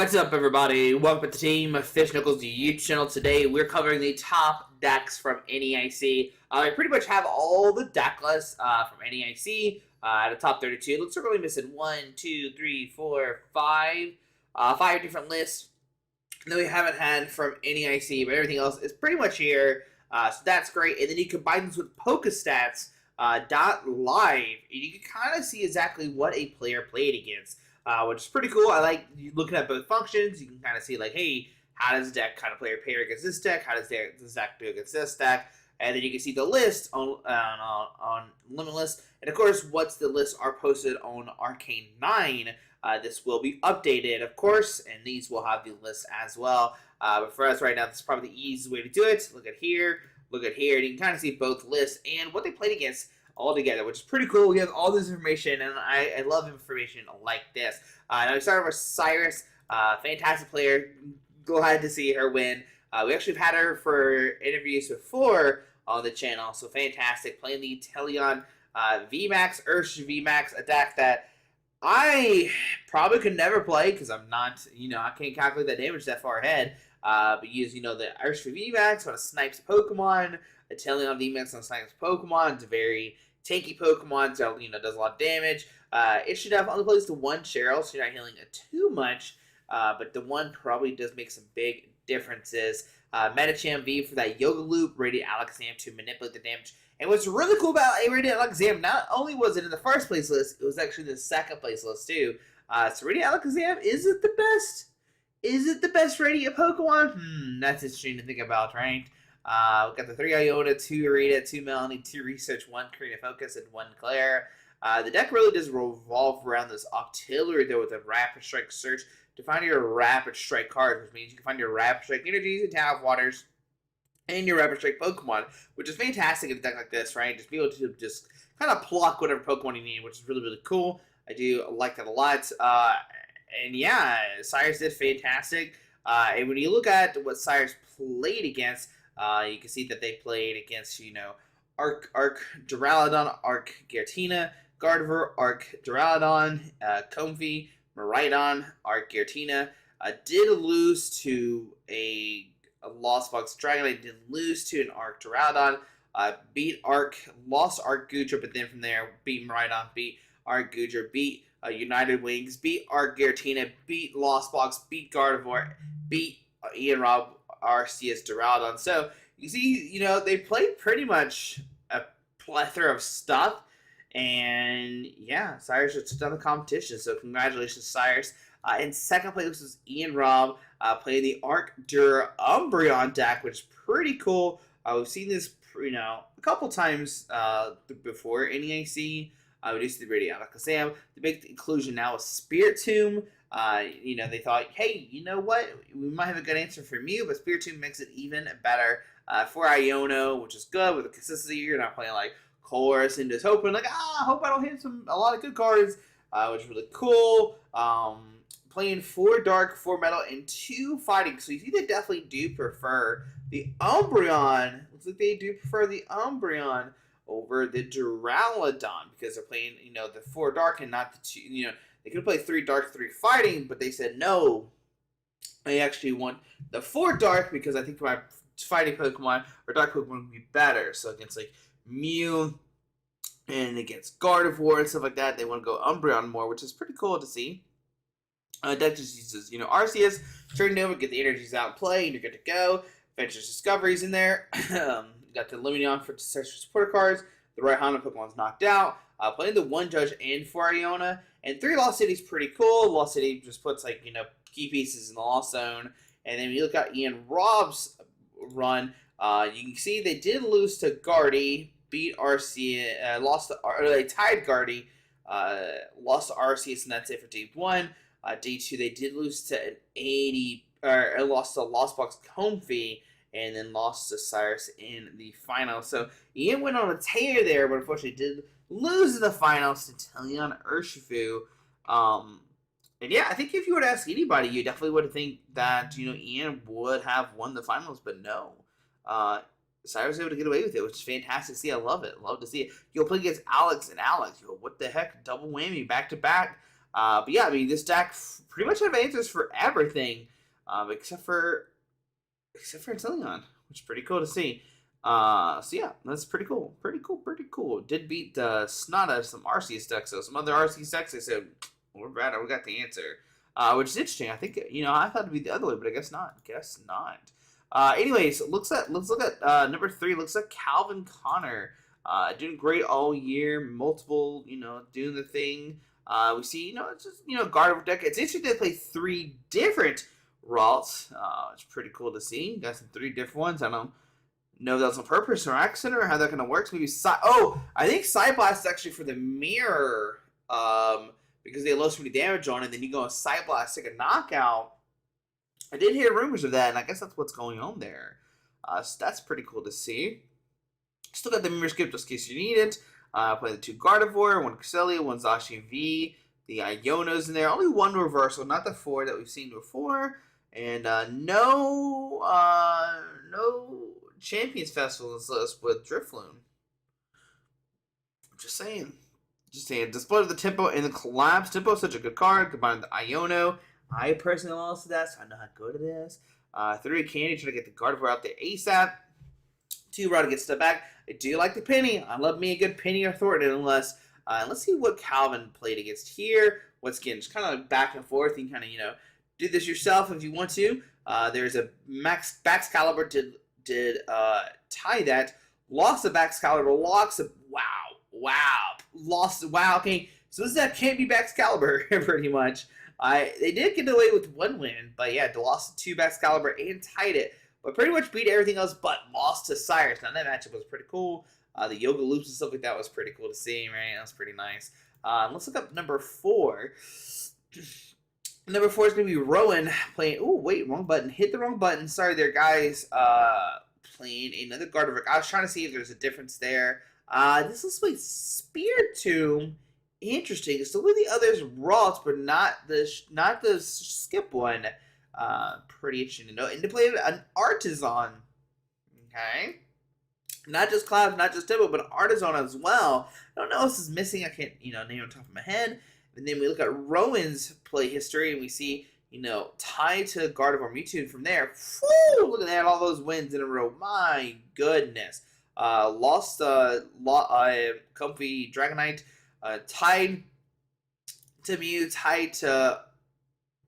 What's up, everybody? Welcome to the Team Fish Knuckles YouTube channel. Today, we're covering the top decks from NAIC. I pretty much have all the deck lists from NAIC at the top 32. Looks like we're only missing 5 different lists that we haven't had from NAIC, but everything else is pretty much here. So that's great. And then you combine this with PokeStats .live, and you can kind of see exactly what a player played against. Which is pretty cool. I like looking at both functions. You can kind of see, like, hey, how does deck kind of player pair against this deck? How does this deck do against this deck? And then you can see the list on Limitless. And, of course, once the lists are posted on Arcane 9, this will be updated, of course, and these will have the list as well. But for us right now, this is probably the easiest way to do it. Look at here. Look at here. And you can kind of see both lists and what they played against all together, which is pretty cool. We have all this information, and I love information like this. Now we started with Cyrus, fantastic player. Glad to see her win. We actually have had her for interviews before on the channel, so fantastic. Playing the Teleon VMAX, Ursh VMAX, a deck that I probably could never play because I'm not, I can't calculate that damage that far ahead. But use, the Ursh VMAX on a snipes Pokemon, a Teleon VMAX on a snipes Pokemon. It's a very tanky Pokemon, so, does a lot of damage. It should have only plays to one Cheryl, so you're not healing it too much. But the one probably does make some big differences. Metacham V for that Yoga Loop, Radiant Alakazam to manipulate the damage. And what's really cool about a Radiant Alakazam, not only was it in the first place list, it was actually the second place list too. So Radiant Alakazam, is it the best? Is it the best Radiant Pokemon? That's interesting to think about, right? We've got the 3 Iona, 2 Rita, 2 Melanie, 2 Research, 1 Creative Focus, and 1 Claire. The deck really does revolve around this Octillery, though, with a Rapid Strike search to find your Rapid Strike cards, which means you can find your Rapid Strike energies and Tower of Waters and your Rapid Strike Pokemon, which is fantastic in a deck like this, right? Just be able to just kind of pluck whatever Pokemon you need, which is really, really cool. I do like that a lot. And yeah, Cyrus did fantastic. And when you look at what Cyrus played against, you can see that they played against, Arc Duraludon, Arc Giratina, Gardevoir, Arc Duraludon, Comfey, Miraidon, Arc Giratina. Did lose to a Lost Box Dragonite, did lose to an Arc Duraludon, beat Arc, lost Arc Goodra, but then from there, beat Miraidon, beat Arc Goodra, beat United Wings, beat Arc Giratina, beat Lost Box, beat Gardevoir, beat Ian Rob, RCS Duraludon. So you see, they played pretty much a plethora of stuff, and yeah, Cyrus just done the competition. So congratulations, Cyrus. In second place was Ian Rob, playing the Arc Umbreon deck, which is pretty cool. We've seen this, a couple times before in NAIC. We do see the Radiant Alakazam. The big inclusion now is Spiritomb. They thought, hey, you know what? We might have a good answer from you, but Spiritomb makes it even better. For Iono, which is good with the consistency. You're not playing like Chorus and just hoping, like, I hope I don't hit a lot of good cards, which is really cool. Playing 4 Dark, 4 Metal, and 2 Fighting. So you see they definitely do prefer the Umbreon. Looks like they do prefer the Umbreon over the Duraludon because they're playing, the 4 Dark and not the 2, they could play 3 Dark, 3 Fighting, but they said no. I actually want the 4 Dark because I think my Fighting Pokemon or Dark Pokemon would be better. So against like Mew and against Gardevoir and stuff like that, they want to go Umbreon more, which is pretty cool to see. Deck just uses, RCS, turn it over, get the energies out and play, and you're good to go. Adventures Discoveries in there. You got the Lumineon for search for supporter cards. The Raihanna Pokemon's knocked out. Playing the 1 Judge and 4 Iona. And 3 Lost City's pretty cool. Lost City just puts, like, key pieces in the Lost Zone. And then when you look at Ian Rob's run, you can see they did lose to Guardy, beat RC, they tied Guardy, lost to RCS, and that's it for D1. D2, they did lose to an 80, or lost to Lost Box Comfey, and then lost to Cyrus in the final. So Ian went on a tear there, but unfortunately did lose in the finals to Teleon Urshifu. And yeah, I think if you were to ask anybody, you definitely would think that, Ian would have won the finals, but no. Cyrus was able to get away with it, which is fantastic to see. I love it. Love to see it. You'll play against Alex and Alex. What the heck? Double whammy, back to back. But yeah, I mean, this deck pretty much have answers for everything, except for Inteleon, which is pretty cool to see. So yeah, that's pretty cool. Pretty cool. Did beat snot out of some Arceus decks, so some other Arceus decks, they said, we're bad, we got the answer. Which is interesting. I think, I thought it'd be the other way, but I guess not. Anyways, look at number 3. Looks like Calvin Connor. Doing great all year. Multiple, doing the thing. We see, it's just, Gardevoir deck. It's interesting they play 3 different routes. It's pretty cool to see. Got some 3 different ones. I don't know if that's on purpose or accident or how that kind of works. Maybe I think Psyblast is actually for the mirror. Because they lost so many damage on it, and then you go and Psyblast, take a knockout. I did hear rumors of that, and I guess that's what's going on there. So that's pretty cool to see. Still got the mirror skip just in case you need it. Play the 2 Gardevoir, 1 Cresselia, 1 Zacian V. The Iono's in there. Only 1 reversal, not the 4 that we've seen before. And no Champions Festival in this list with Drifloon. I'm just saying. Display of the Tempo and the Collapse. Tempo is such a good card, combined with the Iono. I personally lost to that, so I know how good it is. 3 Candy, trying to get the Gardevoir out there ASAP. 2 Rod to get step back. I do like the Penny. I love me a good Penny or Thornton, unless... let's see what Calvin played against here. What's getting just kind of like back and forth. You can kind of, do this yourself if you want to. There's a Baxcalibur did tie that. Lost the Baxcalibur. Wow. Okay, so this deck can't be Baxcalibur pretty much. They did get away with 1 win, but yeah, lost to 2 Baxcalibur and tied it, but pretty much beat everything else but lost to Cyrus. Now that matchup was pretty cool. The yoga loops and stuff like that was pretty cool to see, right? That was pretty nice. Let's look up number 4. Number 4 is going to be Rowan playing... Oh, wait, wrong button. Hit the wrong button. Sorry there, guys. Playing another Gardevoir. I was trying to see if there's a difference there. This looks like Spiritomb. Interesting. Still with the others routes, but not the skip one. Pretty interesting to know. And to play an Artisan. Okay. Not just Cloud, not just Tempo, but Artisan as well. I don't know what else is missing. I can't, name on top of my head. And then we look at Rowan's play history, and we see, tied to Gardevoir Mewtwo from there. Woo! Look at that, all those wins in a row. My goodness. Lost Comfy Dragonite, tied to Mew, tied to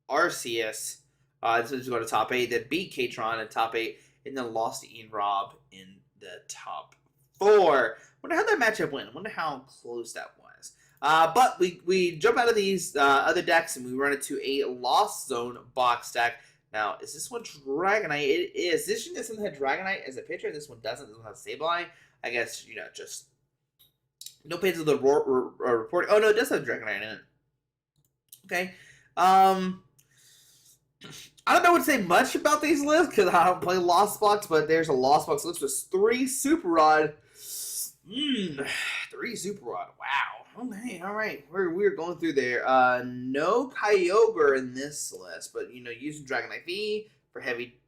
Arceus. This is going to top 8. Then beat Katron in top 8, and then lost to Ian Robb in the top 4. Wonder how that matchup went. Wonder how close that was. But we jump out of these other decks and we run into a Lost Zone box deck. Now, is this one Dragonite? It is. This one doesn't have Dragonite as a pitcher. This one doesn't. This one has Sableye. I guess, just no pains of the reporting. Oh, no, it does have Dragonite in it. Okay. I don't know what to say much about these lists because I don't play Lost Box, but there's a Lost Box list with 3 Super Rod. 3 Super Rod. Wow. Okay, all right. We're going through there. No Kyogre in this list, but using Dragonite V for heavy,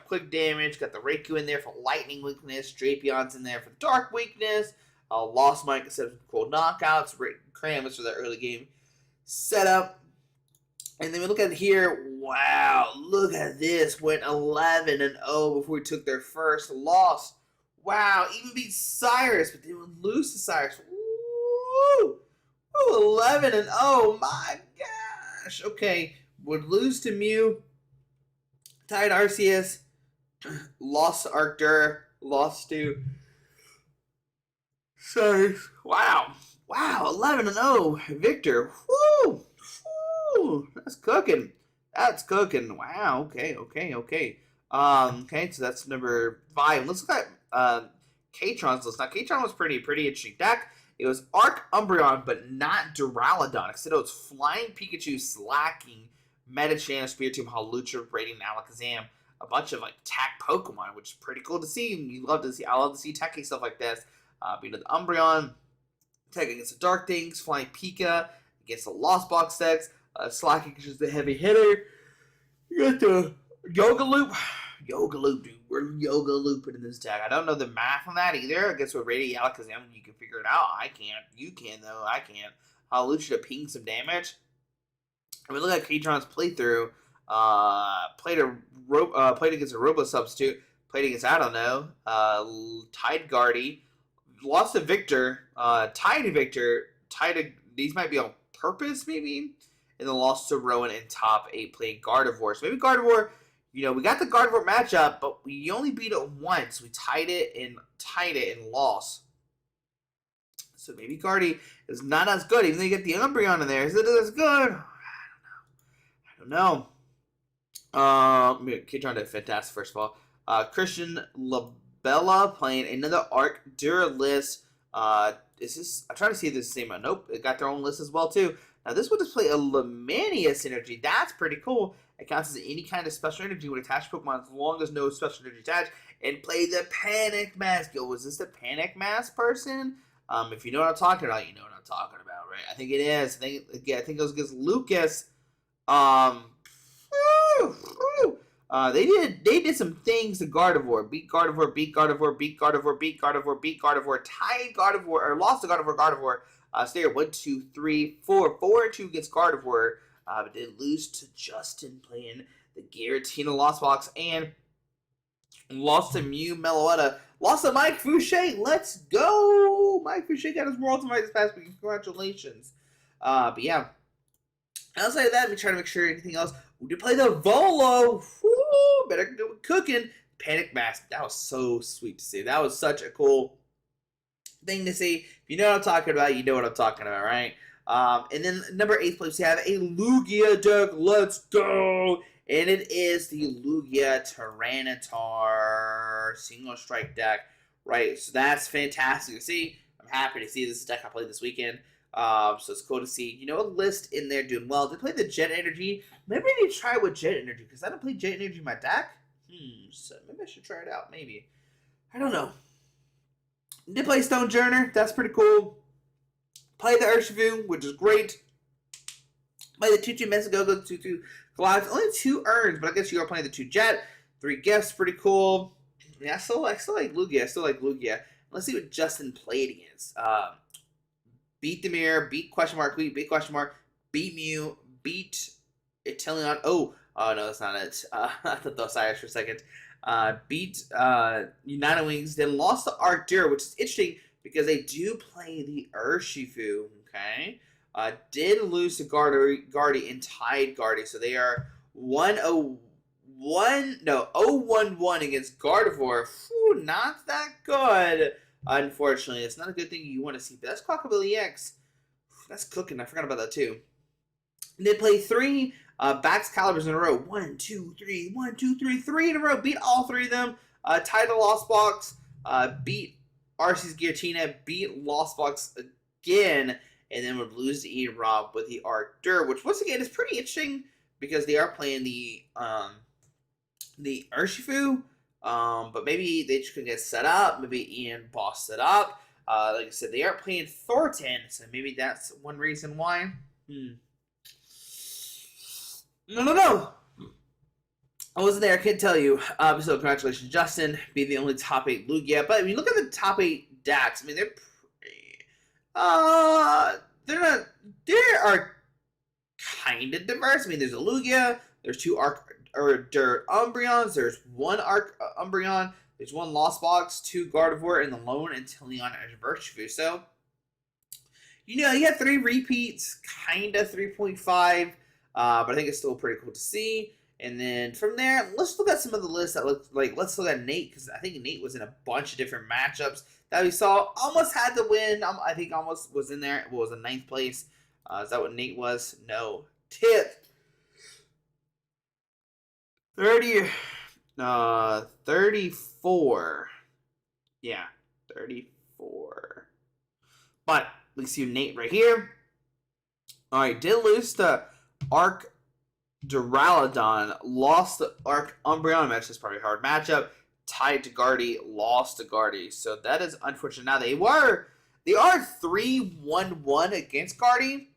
quick damage. Got the Raikou in there for lightning weakness. Drapion's in there for dark weakness. Lost Mike instead of cold knockouts. Kramus for the early game setup. And then we look at it here. Wow, look at this. Went 11-0 before we took their first loss. Wow, even beat Cyrus, but they would lose to Cyrus. Woo! 11-0. My gosh. Okay, would lose to Mew. Tied Arceus. Lost to Arctur. Lost to Cyrus. Wow. 11-0. Victor. Woo! That's cooking. Wow. Okay. Okay, so that's number 5. Let's look at Katron's list. Now, Katron was pretty interesting deck. It was Arc Umbreon, but not Duraludon. Instead, it was Flying Pikachu, Slacking, Medicham, Spiritomb, Hawlucha, Radiant, Alakazam. A bunch of attack Pokemon, which is pretty cool to see. I love to see techie stuff like this. The Umbreon, attack against the Dark Things, Flying Pika against the Lost Box decks. Slacking is just a heavy hitter. You got the Yoga Loop, dude. We're Yoga Looping in this deck. I don't know the math on that either. I guess with Radiant Alakazam, you can figure it out. I can't. You can, though. I can't. Hawlucha to ping some damage. I mean, look at Katron's playthrough. Played against a Robo substitute. Played against, I don't know, tied Guardy. Lost to Victor. Tied to Victor. Tied to, these might be on purpose, maybe. And then lost to Rowan in top 8 playing Gardevoir. So maybe Gardevoir, you know, we got the Gardevoir matchup, but we only beat it once. We tied it and lost. So maybe Guardy is not as good, even though you get the Umbreon in there. Is it as good? I don't know. Kitron did fantastic, first of all. Christian Labella playing another Arc Duralist. Is this? I'm trying to see if this is the same one. Nope, it got their own list as well, too. Now, this one just play a Lamania energy. That's pretty cool. It counts as any kind of special energy when attached Pokemon as long as no special energy attached. And play the Panic Mask. Yo, was this the Panic Mask person? If you know what I'm talking about, you know what I'm talking about, right? I think it is. I think it goes against Lucas. They did some things to Gardevoir. Beat Gardevoir, beat Gardevoir, beat Gardevoir, beat Gardevoir, beat Gardevoir, tied Gardevoir, or lost to Gardevoir. So there, 1, 2, 3, 4. 4-2 against Gardevoir. But did lose to Justin playing the Giratina Lost Box and lost to Mew Meloetta. Lost to Mike Fouché. Let's go! Mike Fouché got his World Ultimate this past week. Congratulations. But yeah. Outside of that, we try to make sure anything else. We did play the Volo. Woo! Better do it cooking. Panic Mask. That was so sweet to see. That was such a cool thing to see. If you know what I'm talking about, you know what I'm talking about, right? And then number 8th place, we have a Lugia deck. Let's go! And it is the Lugia Tyranitar single strike deck, right? So that's fantastic to see. I'm happy to see this deck I played this weekend. So it's cool to see, you know, a list in there doing well. They play the Jet Energy. Maybe I need to try it with Jet Energy because I don't play Jet Energy in my deck. So maybe I should try it out. Maybe. I don't know. Did play Stone Journer. That's pretty cool. Play the Urshifu, which is great. Play the 2-2 Mesagogo, 2-2 Goliath. Only 2 earns, but I guess you are playing the 2 Jet. 3 Gifts, pretty cool. Yeah, I still like Lugia. Let's see what Justin played against. Beat the Mirror, beat question mark, beat question mark, beat Mew, beat Italian. Oh, no, that's not it. I thought that was Cyrus for a second. Beat United Wings, then lost to Arctur, which is interesting because they do play the Urshifu, okay? Did lose to Guardy and tied Guardy, so they are 0-1 against Gardevoir. Whew, not that good. Unfortunately, it's not a good thing you want to see, but that's Quackability X. That's cooking. I forgot about that too. And they play 3 Bax Calibers in a row. 1, 2, 3, 1, 2, 3, 3 in a row. Beat all 3 of them. Tied the Lost Box. Beat RC's Giratina. Beat Lost Box again. And then would lose to Ian Rob with the Arctur, which once again is pretty interesting because they are playing the Urshifu. But maybe they just couldn't get set up. Maybe Ian bossed it up. Like I said, they are playing Thornton, so maybe that's one reason why. No. I wasn't there. I can't tell you. So congratulations, Justin, being the only top 8 Lugia. But when you look at the top 8 decks, I mean, they're not. They are kind of diverse. I mean, there's a Lugia. There's 2 Umbreons. There's 1 Umbreon. There's 1 Lost Box, 2 Gardevoir, and the lone Inteleon as Urshifu. So, you know, you have 3 repeats, kind of 3.5, but I think it's still pretty cool to see. And then from there, let's look at some of the lists that look like. Let's look at Nate, because I think Nate was in a bunch of different matchups that we saw. Almost had to win. I think almost was in there. What was in 9th place? Is that what Nate was? No. 34. Yeah, 34. But we see Nate right here. All right, did lose to Arc Duraludon, lost the Arc Umbreon match. That's probably a hard matchup. Tied to Guardy, lost to Guardy. So that is unfortunate. Now they are 3-1-1 against Guardy.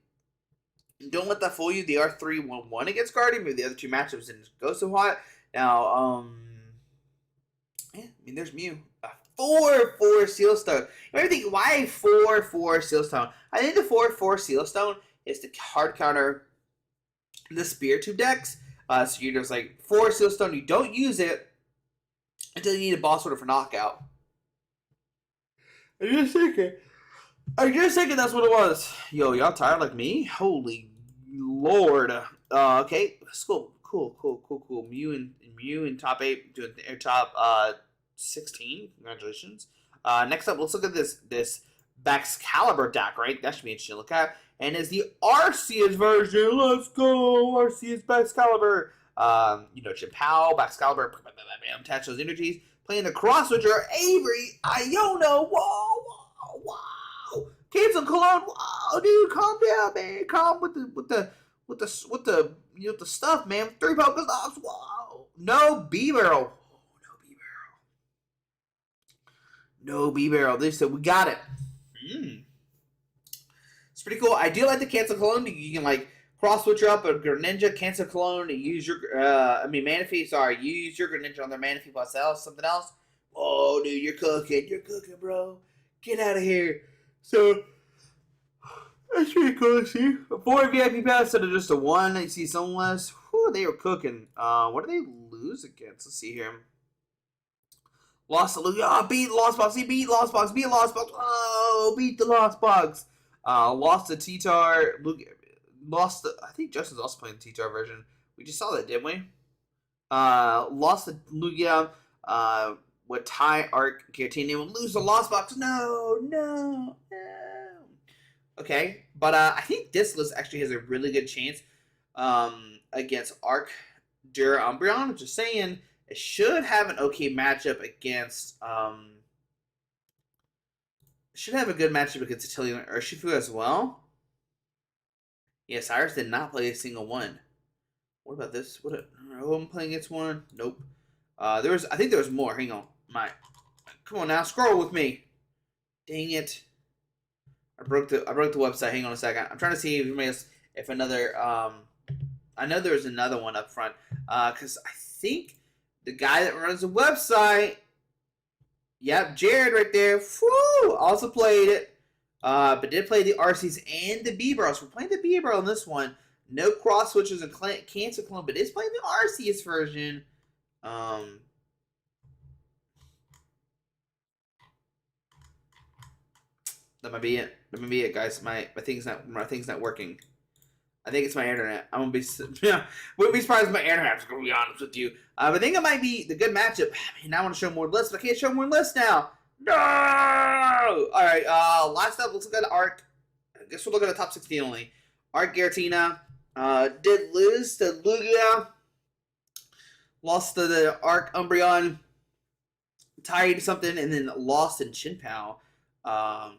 Don't let that fool you. They are 3-1-1 against Guardy. Maybe the other 2 matchups didn't go so hot. Now, yeah, I mean, there's Mew. 4-4 Sealstone. You might think, why 4-4 Sealstone? I think the 4-4 Sealstone is to hard counter the Spear Tube decks. So you're just like 4 Seal Stone. You don't use it until you need a boss order for knockout. I'm just thinking that's what it was. Yo, y'all tired like me? Holy Lord. Okay, let's go. Cool. Mew in top 8, doing air top 16. Congratulations. Next up, let's look at this Baxcalibur deck, right? That should be interesting to look at. And is the Arceus version. Let's go, Arceus Baxcalibur. Chien-Pao, Baxcalibur, attach those energies. Playing the cross switcher, Avery, Iona. Whoa. Cancel Cologne. Whoa, dude, calm down, man. Calm with the stuff, man. 3 Pokestops. Whoa. No B-Barrel. No B-Barrel. They said we got it. It's pretty cool. I do like the cancel cologne. You can like cross switcher up a Greninja, cancel cologne, use your Manaphy. Sorry, use your Greninja on their Manaphy plus something else. Oh, dude, you're cooking, bro. Get out of here. So that's pretty cool to see. 4 VIP pass instead of just a 1. You see some less. Whew, they were cooking. What did they lose against? Let's see here. Lost to Lugia. Beat Lost Box. He beat Lost Box. Beat Lost Box. Oh, beat the Lost Box. Lost to T-Tar. Lost to, I think Justin's also playing the T-Tar version. We just saw that, didn't we? Lost to Lugia. With Ty Arc Giratina. Will lose the Lost Box. No. Okay. But I think this list actually has a really good chance against Arc Umbreon. Just saying. It should have an okay matchup against should have a good matchup against Atelian or Urshifu as well. Yeah, Cyrus did not play a single one. What about this? I'm playing against one? Nope. I think there was more. Hang on. Come on now, scroll with me. Dang it. I broke the website. Hang on a second. I'm trying to see if another I know there was another one up front. Cause I think the guy that runs the website, yep, Jared right there, also played it, but did play the Arceus and the B-Barrel. So we're playing the B-Barrel in this one. No cross switches and cancel clone, but it's playing the Arceus version. That might be it, guys. My thing's not working. I think it's my internet. Wouldn't be surprised if my internet's going to be honest with you. I think it might be the good matchup. I mean, I want to show more lists, but I can't show more lists now. No! All right, last up, let's look at Arc. I guess we'll look at the top 16 only. Arc Giratina did lose to Lugia. Lost to the Arc Umbreon. Tied something, and then lost in Chien-Pao. I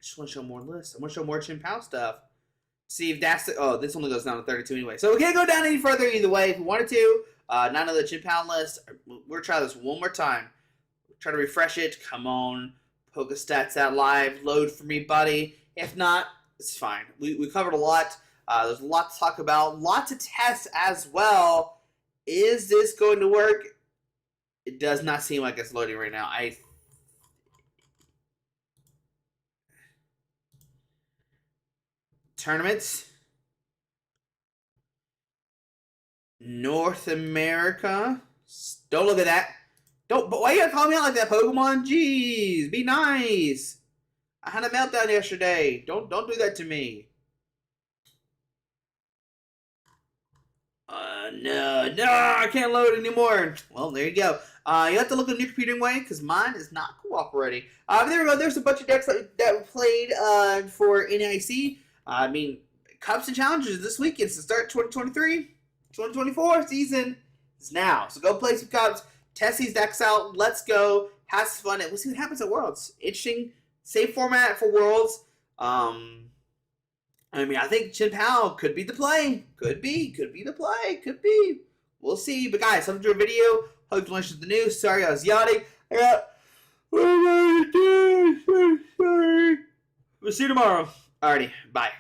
just want to show more lists. I want to show more Chien-Pao stuff. See if that's the... this only goes down to 32 anyway. So we can't go down any further either way. If we wanted to, not another Chien-Pao list. We're going to try this one more time. Try to refresh it. Come on. Pokestats out live. Load for me, buddy. If not, it's fine. We covered a lot. There's a lot to talk about. A lot to test as well. Is this going to work? It does not seem like it's loading right now. Tournaments. North America. Don't look at that. But why you gotta call me out like that, Pokemon? Jeez, be nice. I had a meltdown yesterday. Don't do that to me. No, I can't load anymore. Well, there you go. You have to look at your computer anyway, because mine is not cooperating. There we go. There's a bunch of decks that we played for NAIC. I mean, Cups and Challenges this weekend to start 2023-2024 season is now. So go play some Cups, test these decks out. Let's go, have some fun, and we'll see what happens at Worlds. Interesting, same format for Worlds. I mean, I think Chien-Pao could be the play. Could be the play. Could be. We'll see. But guys, hope you enjoyed the video. Hope you enjoyed the news. Sorry, I was yawning. What am I doing? So sorry. We'll see you tomorrow. Alrighty, bye.